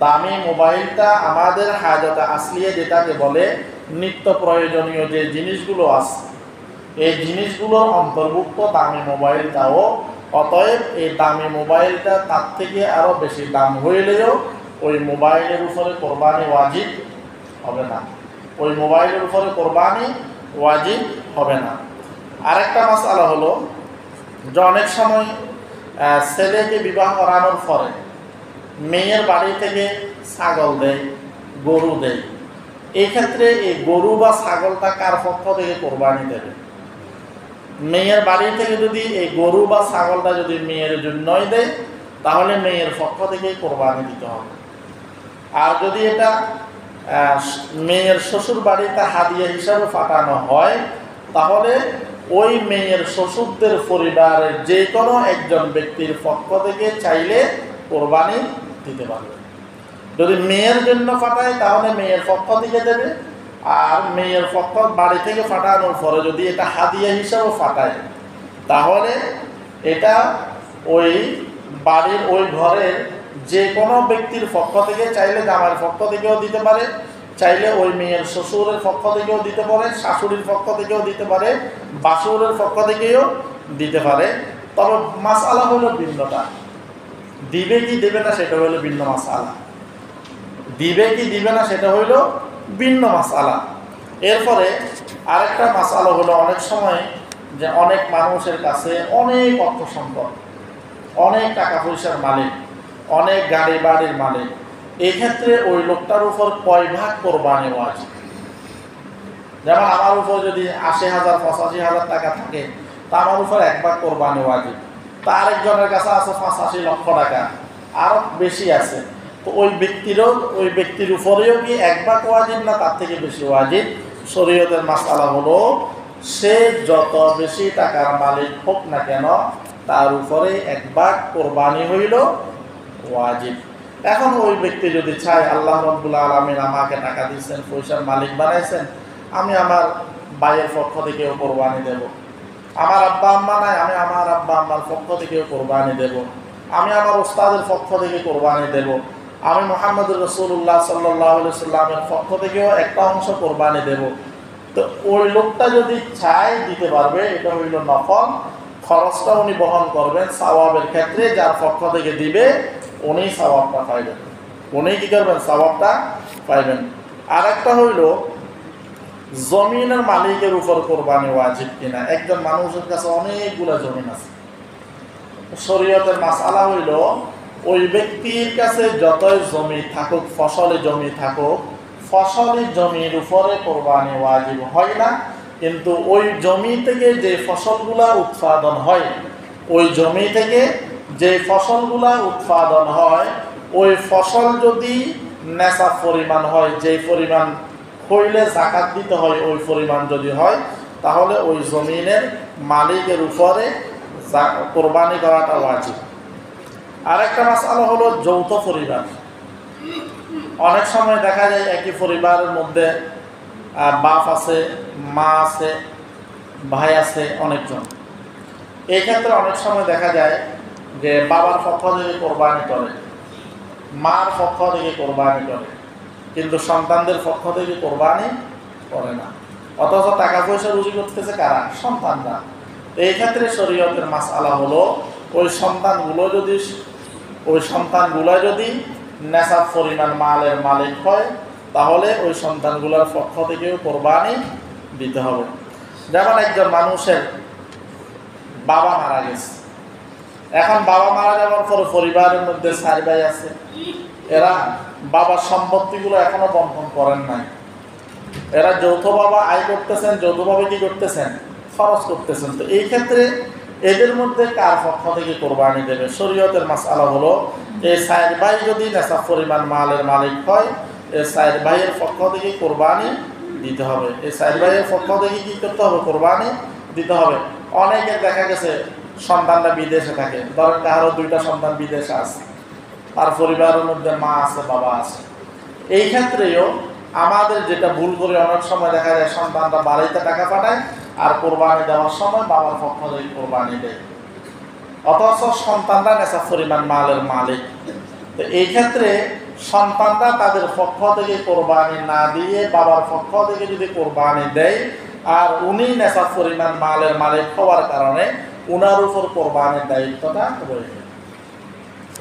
দামি মোবাইলটা আমাদের হাজতে আসলিয়ে যেটাকে বলে নিত্য প্রয়োজনীয় যে জিনিসগুলো আছে, এই জিনিসগুলোর অন্তর্ভুক্ত দামি মোবাইলটাও। অতএব এই দামি মোবাইলটা তার থেকে আরও বেশি দাম হইলেও ওই মোবাইলের উপরে কোরবানি ওয়াজিব হবে না, ওই মোবাইলের উপরে কোরবানি ওয়াজিব হবে না। আরেকটা মাসালা হলো যে অনেক সময় ছেলেকে বিবাহ করানোর পরে মেয়ের বাড়ি থেকে ছাগল দেয়, গরু দেয়। এই ক্ষেত্রে এই গরু বা ছাগলটা কার পক্ষ থেকে কোরবানি দেবে? মেয়ের বাড়ি থেকে যদি এই গরু বা ছাগলটা যদি মেয়ের জন্যই দেয়, তাহলে মেয়ের পক্ষ থেকে কোরবানি দিতে হবে। আর যদি এটা মেয়ের শ্বশুর বাড়িতে হাদিয়া হিসাবে পাঠানো হয়, তাহলে ওই মেয়ের শ্বশুরদের পরিবারের যে কোনো একজন ব্যক্তির পক্ষ থেকে চাইলে কোরবানি দিতে পারবে। যদি মেয়ের জন্য পাঠায় তাহলে মেয়ের পক্ষ থেকে দেবে, আর মেয়ের পক্ষ বাড়ি থেকে পাঠানোর পরে যদি এটা হাদিয়া হিসাবে পাঠায় তাহলে এটা ওই বাড়ির ওই ঘরের যে কোনো ব্যক্তির পক্ষ থেকে চাইলে জামাইয়ের পক্ষ থেকেও দিতে পারে, চাইলে ওই মেয়ের শ্বশুরের পক্ষ থেকেও দিতে পারে, শাশুড়ির পক্ষ থেকেও দিতে পারে, বাসুরের পক্ষ থেকেও দিতে পারে। তবে মাসআলা হলো ভিন্নটা, দিবে কি দেবে না সেটা হলো ভিন্ন মাসআলা, দিবে কি দিবে না সেটা হইল ভিন্ন মাসআলা। এরপরে আরেকটা মাসআলা হলো অনেক সময় যে অনেক মানুষের কাছে অনেক অর্থ সম্পদ, অনেক টাকা পয়সার মালিক, অনেক গাড়ি বাড়ির মালিক, এই ক্ষেত্রে ওই লোকটার উপর কয় ভাগ কোরবানি ওয়াজিব। যেমন আমার উপর যদি ৮০,০০০ ৮৫,০০০ টাকা থাকে তা আমার উপর এক ভাগ কোরবানি ওয়াজিব, তা আরেকজনের কাছে আছে ৮৫ লক্ষ টাকা, আরো বেশি আছে, তো ওই ব্যক্তির উপরেও কি এক ভাগ ওয়াজিব না তার থেকে বেশি ওয়াজিব? শরীয়তের মাসআলা হলো সে যত বেশি টাকার মালিক হোক না কেন তার উপরে এক ভাগ কোরবানি হইল ওয়াজিব। এখন ওই ব্যক্তি যদি চায় আল্লাহ রাব্বুল আলামিন আমাকে টাকা দিয়েছেন, পয়সার মালিক বানাইছেন, আমি আমার ভাইয়ের পক্ষ থেকেও কোরবানি দেব, আমার আব্বা আম্মা নাই আমি আমার আব্বা আম্মার পক্ষ থেকেও কোরবানি দেব, আমি আমার ওস্তাদের পক্ষ থেকে কোরবানি দেব, আমি মুহাম্মদুর রাসূলুল্লাহ সাল্লাল্লাহু আলাইহি সাল্লামের পক্ষ থেকেও একটা অংশ কোরবানি দেব, তো ওই লোকটা যদি চায় দিতে পারবে। এটা হইল নফল, খরচটা উনি বহন করবেন সওয়াবের ক্ষেত্রে, যার পক্ষ থেকে দিবে উনি সওয়াবটা পাইবেন, উনি কি করবেন সওয়াবটা পাইবেন। আর একটা হইল জমিনের মালিকের উপর কোরবানি ওয়াজিব কিনা। একজন মানুষের কাছে অনেকগুলো জমিন আছে, শরীয়তের মাসআলা হইল ওই ব্যক্তির কাছে যতই জমি থাকুক, ফসলি জমি থাকুক, ফসলি জমির উপরে কোরবানি ওয়াজিব হয় না, কিন্তু ওই জমি থেকে যে ফসলগুলা উৎপাদন হয়, ওই জমি থেকে যে ফসলগুলা উৎপাদন হয়, ওই ফসল যদি নেশাব পরিমাণ হয়, যে পরিমাণ হইলে যাকাত দিতে হয় ওই পরিমাণ যদি হয়, তাহলে ওই জমিনের মালিকের উপরে কোরবানি করাটা ওয়াজিব। আরেকটা মাসআলা হলো যৌথ পরিবার। অনেক সময় দেখা যায় একই পরিবারের মধ্যে বাপ আছে, মা আছে, ভাই আছে অনেকজন। এই ক্ষেত্রে অনেক সময় দেখা যায় যে বাবার পক্ষ থেকে কোরবানি করে, মার পক্ষ থেকে কোরবানি করে, কিন্তু সন্তানদের পক্ষ থেকে কোরবানি করে না, অথচ টাকা পয়সা রুজি করতেছে কারা? সন্তানরা। এই ক্ষেত্রে শরীয়তের মাসআলা হলো ওই সন্তানগুলো যদি নেশাব পরিমাণ মালের মালিক হয় তাহলে ওই সন্তানগুলোর পক্ষ থেকেও কোরবানি দিতে হবে। যেমন একজন মানুষের বাবা মারা গেছে, এখন বাবা মারা যাওয়ার পরে পরিবারের মধ্যে 4 ভাই আছে, এরা বাবার সম্পত্তিগুলো এখনো বন্টন করেন নাই, এরা যৌথ বাবা আয় করতেছেন, যৌথভাবে কি করতেছেন? খরচ করতেছেন। তো এই ক্ষেত্রে এদের মধ্যে কার পক্ষ থেকে কোরবানি দেবে? শরীয়তের মাসআলা হলো এই 4 ভাই যদি নেশাব পরিমাণ মালের মালিক হয়, এই 4 ভাইয়ের পক্ষ থেকে কোরবানি দিতে হবে। এই 4 ভাইয়ের পক্ষ থেকে কি করতে হবে? কোরবানি দিতে হবে। অনেকের দেখা গেছে সন্তানরা বিদেশে থাকে, ধরেন কারো 2টা সন্তান বিদেশে আছে, তার পরিবারের মধ্যে মা আছে, বাবা আছে। এই ক্ষেত্রেও আমাদের যেটা ভুল করে অনেক সময় দেখা যায় সন্তানরা বাড়িতে টাকা পাঠায় আর কোরবানি দেওয়ার সময় বাবার পক্ষ থেকে কোরবানি দেয়, অথচ সন্তানরা নেশাব পরিমাণ মালের মালিক। তো এই ক্ষেত্রে সন্তানরা তাদের পক্ষ থেকে কোরবানি না দিয়ে বাবার পক্ষ থেকে যদি কোরবানি দেয় আর উনি নেশাব পরিমাণ মালের মালিক হওয়ার কারণে উনার উপর কোরবানির দায়িত্বটা রয়ে গেল,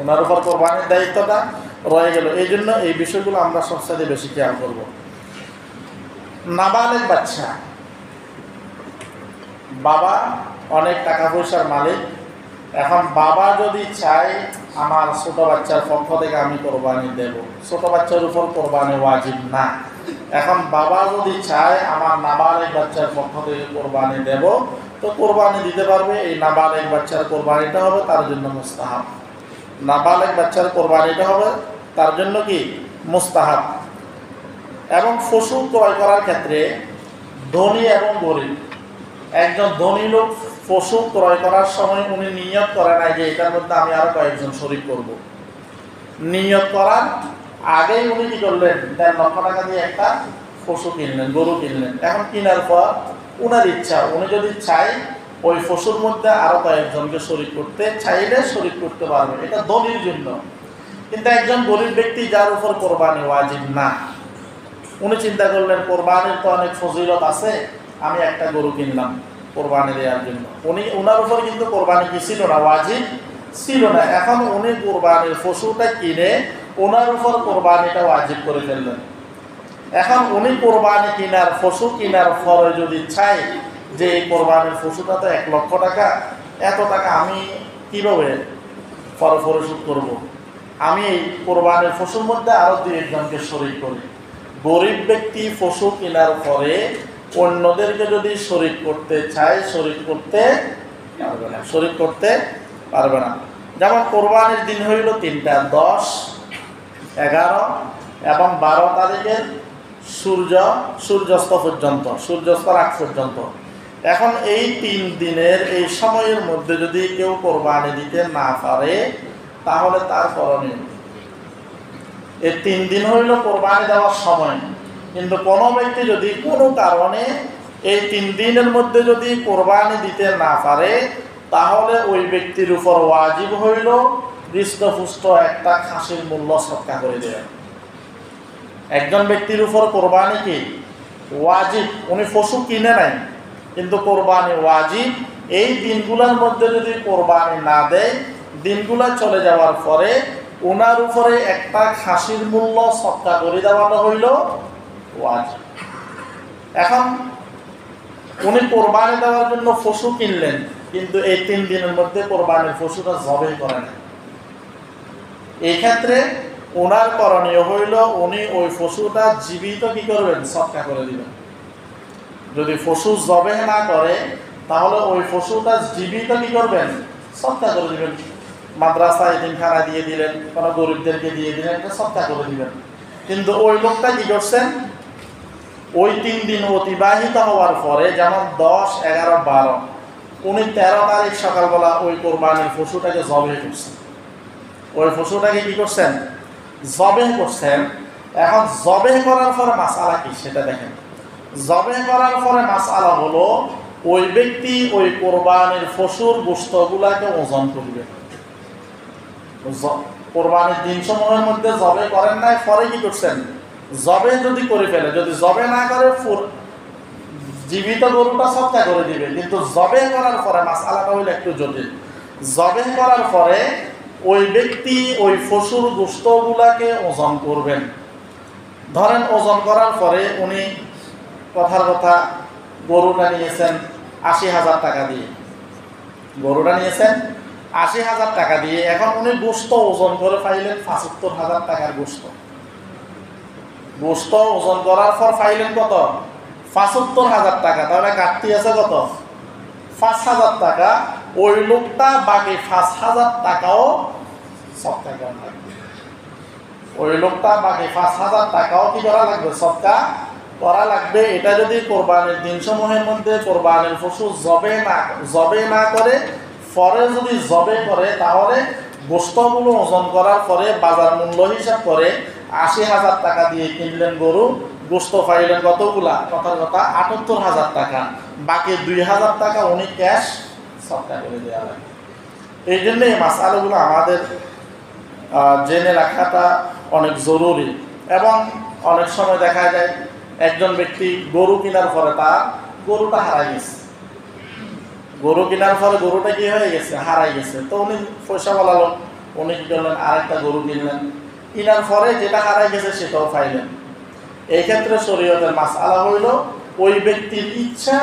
ওনার উপর কোরবানির দায়িত্বটা রয়ে গেল। এই জন্য এই বিষয়গুলো আমরা সবচেয়ে বেশি খেয়াল করব। নাবালেগ বাচ্চা, বাবা অনেক টাকা পয়সার মালিক, এখন বাবা যদি চায় আমার ছোট বাচ্চার পক্ষ থেকে আমি কোরবানি দেব, ছোট বাচ্চার উপর কোরবানি ওয়াজিব না। এখন বাবা যদি চায় আমার নাবালেগ বাচ্চার পক্ষ থেকে কোরবানি দেব, তো কোরবানি দিতে পারবে। এই নাবালেগ বাচ্চার কোরবানিটা হবে তার জন্য মুস্তাহাব, নাবালেগ বাচ্চার কোরবানিটা হবে তার জন্য কি মুস্তাহাব। এবং পশু ক্রয় করার ক্ষেত্রে ধনী এবং গরিব, একজন ধনী লোক পশু ক্রয় করার সময় উনি নিয়ত করে নাই যে এটার মধ্যে আমি আরো কয়েকজন শরীক করব। নিয়ত করার আগেই উনি কি করলেন, 1.5 লক্ষ টাকা দিয়ে একটা পশু কিনলেন, গরু কিনলেন। এখন কেনার পর উনার ইচ্ছা, উনি যদি চাই ওই পশুর মধ্যে আরো কয়েকজনকে শরীক করতে চাইলে শরীক করতে পারবে, এটা ধনীর জন্য। কিন্তু একজন গরিব ব্যক্তি যার উপর কোরবানি ওয়াজিব না, উনি চিন্তা করলেন কোরবানির তো অনেক ফজিলত আছে, আমি একটা গরু কিনলাম কোরবানি দেওয়ার জন্য। উনার উপর কিন্তু কোরবানি কি ছিল না, ওয়াজিব ছিল না। এখন উনি কোরবানির পশুটা কিনে ওনার উপর কোরবানিটা ওয়াজিব করে ফেললেন। এখন উনি কোরবানি কিনার পশু কিনার পরে যদি চাই যে এই কোরবানির পশুটা তো 1 লক্ষ টাকা, এত টাকা আমি কিভাবে পরিশোধ করব, আমি এই কোরবানির পশুর মধ্যে আরো 2 একজনকে শরীক করি। গরিব ব্যক্তি পশু কেনার পরে অন্যদেরকে যদি শরীক করতে চায় শরীক করতে পারবে না। যেমন কোরবানির দিন হইল 3টা, 10, 11 এবং 12 তারিখের সূর্যাস্ত পর্যন্ত, সূর্যাস্তর আগ পর্যন্ত। এখন এই 3 দিনের এই সময়ের মধ্যে যদি কেউ কোরবানি দিতে না পারে তাহলে তার করণীয়, এই 3 দিন হইল কোরবানি দেওয়ার সময়, কিন্তু কোনো ব্যক্তি যদি কোনো কারণে এই 3 দিনের মধ্যে যদি কোরবানি দিতে না পারে তাহলে ওই ব্যক্তির উপর ওয়াজিব হইল হৃষ্টপুষ্ট একটা খাসির মূল্য সৎকা করে দেয়। একজন ব্যক্তির উপর কোরবানি কি ওয়াজিব, উনি পশু কিনে নাই কিন্তু কোরবানি ওয়াজিব। এই দিনগুলোর মধ্যে যদি কোরবানি না দেয়, দিনগুলা চলে যাওয়ার পরে ওনার উপরে একটা খাসির মূল্য সৎকা করে দেওয়াটা হইল ওয়াজিব। এখন উনি কোরবানি দেওয়ার জন্য পশু কিনলেন, কিন্তু এই 3 দিনের মধ্যে কোরবানির পশুটা জবাই করে না। এই ক্ষেত্রে ওনার করণীয় হইল উনি ওই পশুটা জীবিত কি করবেন, সৎকা করে দিবেন। যদি পশু জবাই না করে তাহলে ওই পশুটা জীবিত কি করবেন, সৎকা করে দিবেন। মাদ্রাসা এতিমখানা দিয়ে দিলেন, কোনো গরিবদেরকে দিয়ে দিলেন, এটা সৎকা করে দিবেন। কিন্তু ওই লোকটা কি করছেন, ওই 3 দিন অতিবাহিত হওয়ার পরে, যেমন 10, 11, 12, উনি 13 তারিখ সকালবেলা ওই কোরবানির পশুটাকে জবাই করছেন। ওই পশুটাকে কি করছেন, জবাই করছেন। এখন জবাই করার পরে মাসআলা কি সেটা দেখেন। জবাই করার পরে মাসআলা হলো ওই ব্যক্তি ওই কোরবানির পশুর গোশতগুলাকে ওজন করবে। কোরবানির দিন সমূহের মধ্যে জবাই করেন নাই, পরে কি করছেন, জবাই যদি করে ফেলে, যদি জবাই না করে জীবিত গরুটা সৎকা করে দিবে। কিন্তু জবাই করার পরে মাসআলাটা হইলো একটু জটিল। জবাই করার পরে ওই ব্যক্তি ওই পশুর গোশতগুলাকে ওজন করবেন। ধরেন ওজন করার পরে উনি কথার কথা গরুটা নিয়েছেন 80,000 টাকা দিয়ে, গরুটা নিয়েছেন 80,000 টাকা দিয়ে। এখন উনি গোশত ওজন করে পাইলেন 75,000 টাকার গোশত। গোশত ওজন করার পর পাইলেন কত, 75,000 টাকা। তাহলে কাটতি আছে কত, 5,000 টাকা। ওই লোকটা বাকি 5,000 টাকাও সৎকা করা লাগবে। ওই লোকটা বাকি 5,000 টাকাও কি করা লাগবে, সৎকা করা লাগবে। এটা যদি কোরবানির দিন সমূহের মধ্যে কোরবানির পশু জবে না করে, পরে যদি জবে করে, তাহলে গোশতগুলো ওজন করার পরে বাজার মূল্য হিসাব করে 80,000 টাকা দিয়ে কিনলেন গরু, গোশত পাইলেন কতগুলা, কথার কথা 78,000 টাকা। বাকি 2,000 টাকা উনি ক্যাশ সৎকা করে দেওয়া লাগে। এই জন্য এই মাসআলাগুলো আমাদের জেনে রাখাটা অনেক জরুরি। এবং অনেক সময় দেখা যায় একজন ব্যক্তি গরু কেনার পরে তার গরুটা হারাই গেছে, গরু কেনার পরে গরুটা কি হয়ে গেছে, হারাই গেছে। তো উনি পয়সা বলালো, উনি কি করলেন, আরেকটা গরু কিনলেন। কেনার পরে যেটা হারাই গেছে সেটাও পাইলেন। এই ক্ষেত্রে শরীয়তের মাসআলা হইল ওই ব্যক্তির ইচ্ছা,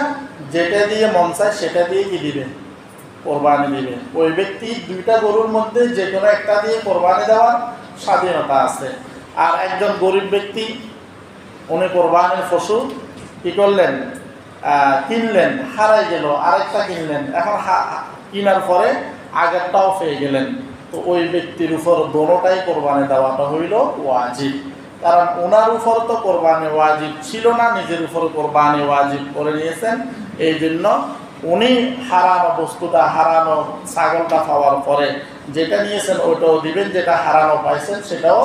যেটা দিয়ে মন চায় সেটা দিয়ে কি দিবে, কোরবানি দিবে। ওই ব্যক্তি 2টা গরুর মধ্যে যে কোনো একটা দিয়ে কোরবানি দেওয়ার স্বাধীনতা আছে। আর একজন গরিব ব্যক্তি উনি কোরবানির পশু কি করলেন, কিনলেন, হারাই গেল, আরেকটা কিনলেন। এখন কেনার পরে আগেরটাও পেয়ে গেলেন। তো ওই ব্যক্তির উপর দোনোটাই কোরবানি দেওয়াটা হইল ওয়াজিব। কারণ ওনার উপর তো কোরবানি ওয়াজিব ছিল না, নিজের উপর কোরবানি ওয়াজিব করে নিয়েছেন। এই জন্য উনি হারানো বস্তুটা, হারানো ছাগলটা পাওয়ার পরে যেটা নিয়েছেন ওইটাও দিবেন, যেটা হারানো পাইছেন সেটাও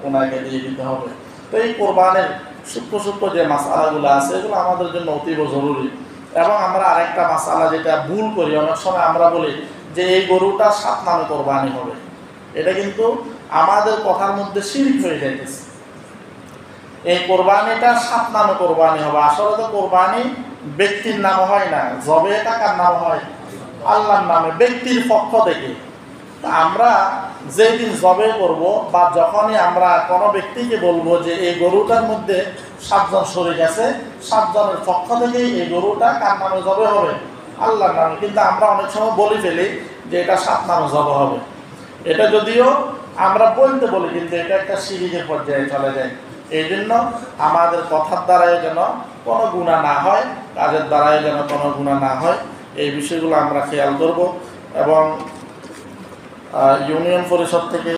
ওনাকে দিয়ে দিতে হবে। তো এই কোরবানের সূক্ষ্ম সূক্ষ্ম যে মাসালাগুলো আছে এগুলো আমাদের জন্য অতীব জরুরি। এবং আমরা আরেকটা মাসালা যেটা ভুল করি, অনেক সময় আমরা বলি যে এই গরুটা 7 নামে কোরবানি হবে। এটা কিন্তু আমাদের কথার মধ্যে শিরক হয়ে যাইতেছে। এই কোরবানিটা 7 নামে কোরবানি হবে। আসলে তো কোরবানি ব্যক্তির নাম হয় না, জবে টাকার নাম হয় আল্লাহর নামে, ব্যক্তির পক্ষ থেকে। আমরা যেদিন জবে করব বা যখনই আমরা কোনো ব্যক্তিকে বলবো যে এই গরুটার মধ্যে 7 জন শরীক আছে, 7 জনের পক্ষ থেকেই এই গরুটা কার নামে জবে হবে? আল্লাহর নামে। কিন্তু আমরা অনেক সময় বলে ফেলি যে এটা 7 নামে জবে হবে। এটা যদিও আমরা বলতে বলি, কিন্তু এটা একটা শিরকের পর্যায়ে চলে যায়। এই জন্য আমাদের কথার দ্বারাই যেন কোনো গুনাহ না হয়, কাজের দ্বারাই যেন কোনো গুনাহ না হয়, এই বিষয়গুলো আমরা খেয়াল করব। এবং ইউনিয়ন পরিষদ থেকে